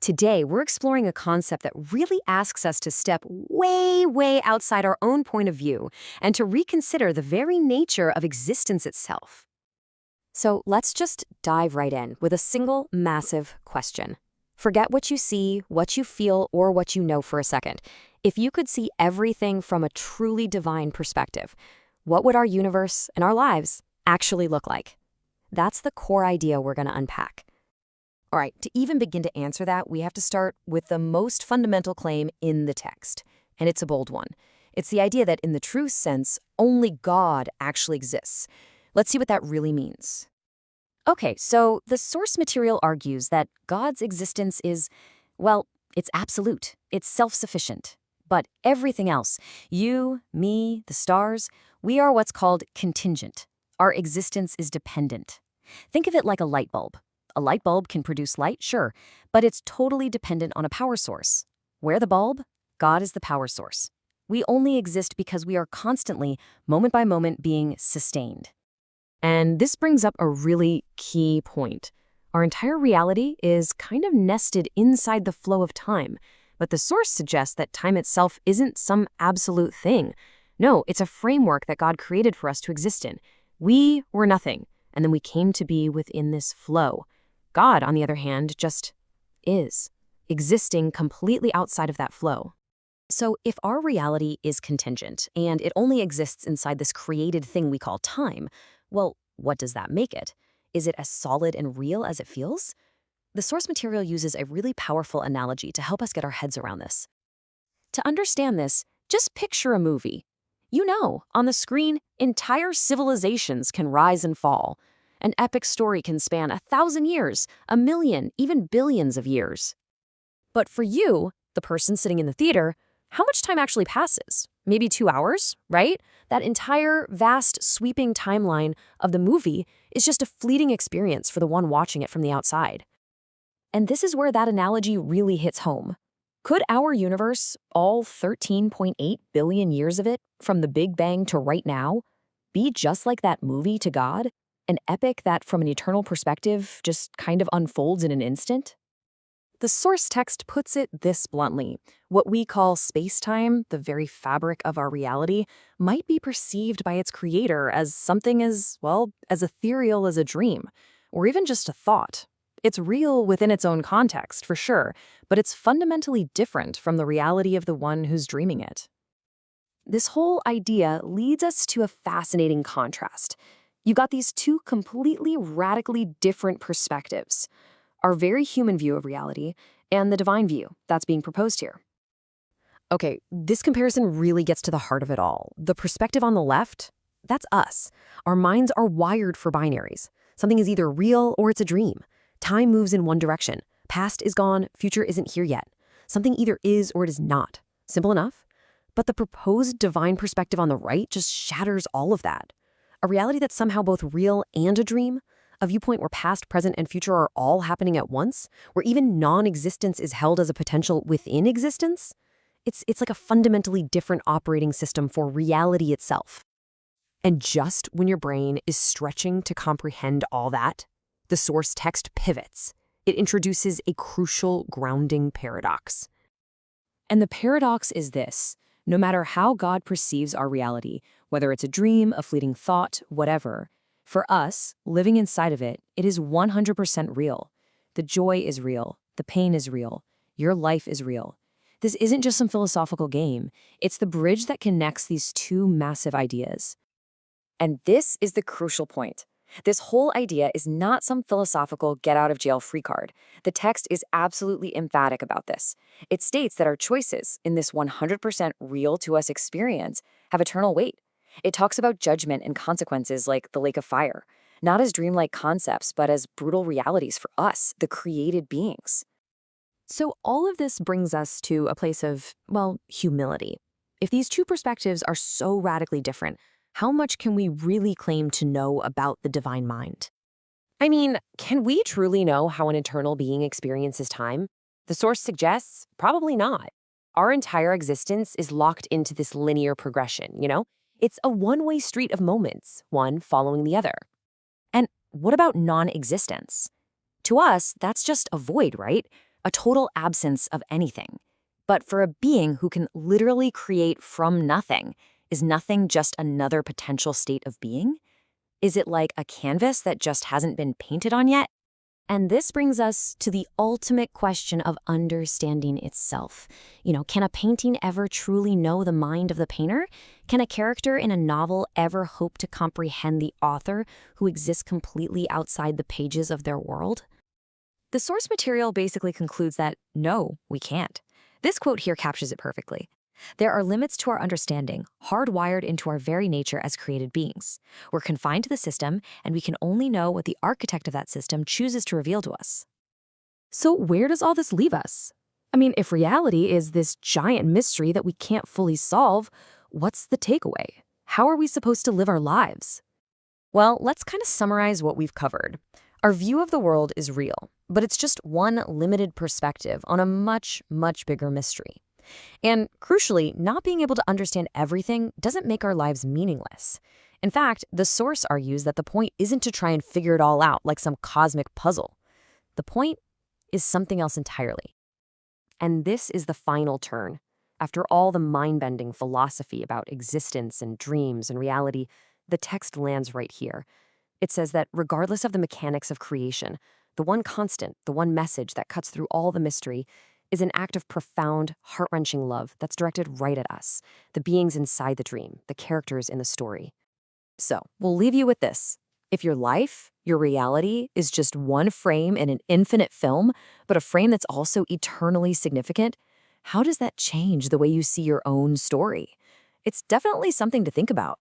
Today, we're exploring a concept that really asks us to step way, way outside our own point of view and to reconsider the very nature of existence itself. So let's just dive right in with a single massive question. Forget what you see, what you feel, or what you know for a second. If you could see everything from a truly divine perspective, what would our universe and our lives actually look like? That's the core idea we're going to unpack. All right, to even begin to answer that, we have to start with the most fundamental claim in the text, and it's a bold one. It's the idea that in the true sense, only God actually exists. Let's see what that really means. Okay, so the source material argues that God's existence is, well, it's absolute, it's self-sufficient. But everything else, you, me, the stars, we are what's called contingent. Our existence is dependent. Think of it like a light bulb. A light bulb can produce light, sure, but it's totally dependent on a power source. Where the bulb? God is the power source. We only exist because we are constantly, moment by moment, being sustained. And this brings up a really key point. Our entire reality is kind of nested inside the flow of time, but the source suggests that time itself isn't some absolute thing. No, it's a framework that God created for us to exist in. We were nothing, and then we came to be within this flow. God, on the other hand, just is, existing completely outside of that flow. So if our reality is contingent, and it only exists inside this created thing we call time, well, what does that make it? Is it as solid and real as it feels? The source material uses a really powerful analogy to help us get our heads around this. To understand this, just picture a movie. You know, on the screen, entire civilizations can rise and fall. An epic story can span 1,000 years, 1,000,000, even billions of years. But for you, the person sitting in the theater, how much time actually passes? Maybe 2 hours, right? That entire, vast, sweeping timeline of the movie is just a fleeting experience for the one watching it from the outside. And this is where that analogy really hits home. Could our universe, all 13.8 billion years of it, from the Big Bang to right now, be just like that movie to God? An epic that, from an eternal perspective, just kind of unfolds in an instant? The source text puts it this bluntly. What we call space-time, the very fabric of our reality, might be perceived by its creator as something as, well, as ethereal as a dream, or even just a thought. It's real within its own context, for sure, but it's fundamentally different from the reality of the one who's dreaming it. This whole idea leads us to a fascinating contrast. You've got these two completely radically different perspectives, our very human view of reality and the divine view that's being proposed here. Okay, this comparison really gets to the heart of it all. The perspective on the left, that's us. Our minds are wired for binaries. Something is either real or it's a dream. Time moves in one direction. Past is gone, future isn't here yet. Something either is or it is not. Simple enough. But the proposed divine perspective on the right just shatters all of that. A reality that's somehow both real and a dream, a viewpoint where past, present, and future are all happening at once, where even non-existence is held as a potential within existence. It's like a fundamentally different operating system for reality itself. And just when your brain is stretching to comprehend all that, the source text pivots. It introduces a crucial grounding paradox. And the paradox is this. No matter how God perceives our reality, whether it's a dream, a fleeting thought, whatever, for us, living inside of it, it is 100% real. The joy is real. The pain is real. Your life is real. This isn't just some philosophical game. It's the bridge that connects these two massive ideas. And this is the crucial point. This whole idea is not some philosophical get-out-of-jail-free card. The text is absolutely emphatic about this. It states that our choices in this 100% real-to-us experience have eternal weight. It talks about judgment and consequences like the lake of fire, not as dreamlike concepts, but as brutal realities for us, the created beings. So all of this brings us to a place of, well, humility. If these two perspectives are so radically different, how much can we really claim to know about the divine mind? I mean, can we truly know how an eternal being experiences time? The source suggests probably not. Our entire existence is locked into this linear progression, you know? It's a one-way street of moments, one following the other. And what about non-existence? To us, that's just a void, right? a total absence of anything. But for a being who can literally create from nothing, is nothing just another potential state of being? Is it like a canvas that just hasn't been painted on yet? And this brings us to the ultimate question of understanding itself. Can a painting ever truly know the mind of the painter? Can a character in a novel ever hope to comprehend the author who exists completely outside the pages of their world? The source material basically concludes that no, we can't. This quote here captures it perfectly. There are limits to our understanding, hardwired into our very nature as created beings. We're confined to the system, and we can only know what the architect of that system chooses to reveal to us. So where does all this leave us? If reality is this giant mystery that we can't fully solve, what's the takeaway? How are we supposed to live our lives? Well, let's kind of summarize what we've covered. Our view of the world is real, but it's just one limited perspective on a much, much bigger mystery. And crucially, not being able to understand everything doesn't make our lives meaningless. In fact, the source argues that the point isn't to try and figure it all out like some cosmic puzzle. The point is something else entirely. And this is the final turn. After all the mind-bending philosophy about existence and dreams and reality, the text lands right here. It says that regardless of the mechanics of creation, the one constant, the one message that cuts through all the mystery, is an act of profound, heart-wrenching love that's directed right at us, the beings inside the dream, the characters in the story. So, we'll leave you with this. If your life, your reality, is just one frame in an infinite film, but a frame that's also eternally significant, how does that change the way you see your own story? It's definitely something to think about.